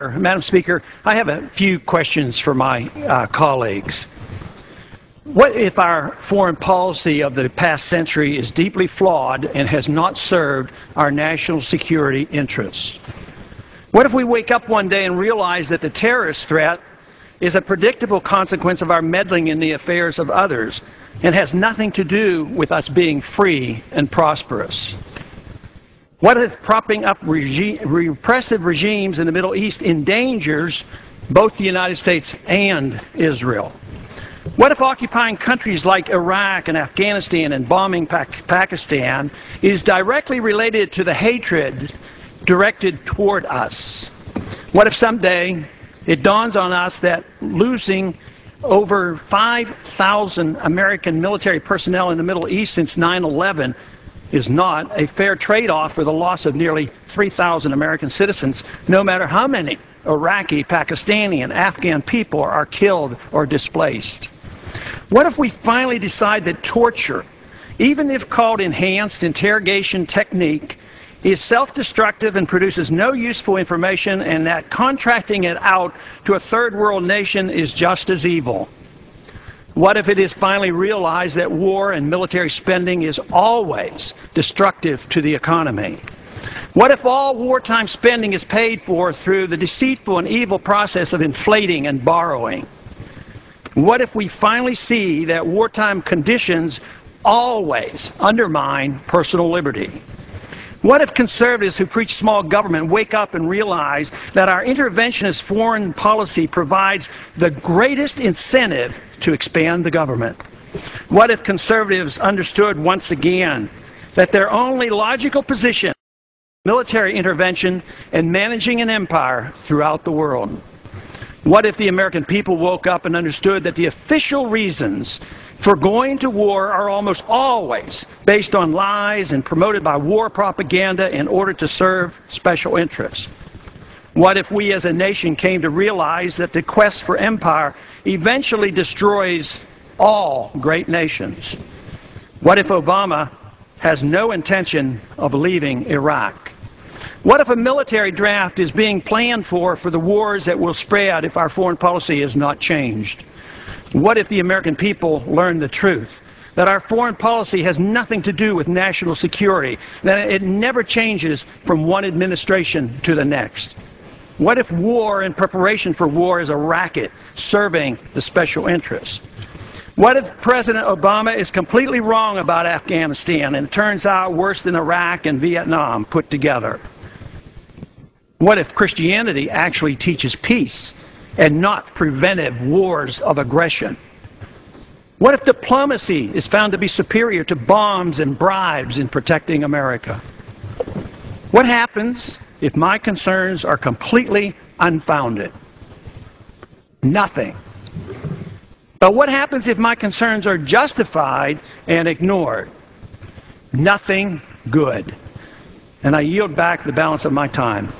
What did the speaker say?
Madam Speaker, I have a few questions for my colleagues. What if our foreign policy of the past century is deeply flawed and has not served our national security interests? What if we wake up one day and realize that the terrorist threat is a predictable consequence of our meddling in the affairs of others and has nothing to do with us being free and prosperous? What if propping up repressive regimes in the Middle East endangers both the United States and Israel? What if occupying countries like Iraq and Afghanistan and bombing Pakistan is directly related to the hatred directed toward us? What if someday it dawns on us that losing over 5,000 American military personnel in the Middle East since 9/11 is not a fair trade-off for the loss of nearly 3,000 American citizens, no matter how many Iraqi, Pakistani, and Afghan people are killed or displaced? What if we finally decide that torture, even if called enhanced interrogation technique, is self-destructive and produces no useful information, and that contracting it out to a third world nation is just as evil? What if it is finally realized that war and military spending is always destructive to the economy? What if all wartime spending is paid for through the deceitful and evil process of inflating and borrowing? What if we finally see that wartime conditions always undermine personal liberty? What if conservatives who preach small government wake up and realize that our interventionist foreign policy provides the greatest incentive to expand the government? What if conservatives understood once again that their only logical position is military intervention and managing an empire throughout the world? What if the American people woke up and understood that the official reasons for going to war are almost always based on lies and promoted by war propaganda in order to serve special interests? What if we as a nation came to realize that the quest for empire eventually destroys all great nations? What if Obama has no intention of leaving Iraq? What if a military draft is being planned for the wars that will spread if our foreign policy is not changed? What if the American people learn the truth, that our foreign policy has nothing to do with national security, that it never changes from one administration to the next? What if war and preparation for war is a racket serving the special interests? What if President Obama is completely wrong about Afghanistan and it turns out worse than Iraq and Vietnam put together? What if Christianity actually teaches peace and not preventive wars of aggression? What if diplomacy is found to be superior to bombs and bribes in protecting America? What happens if my concerns are completely unfounded? Nothing. But what happens if my concerns are justified and ignored? Nothing good. And I yield back the balance of my time.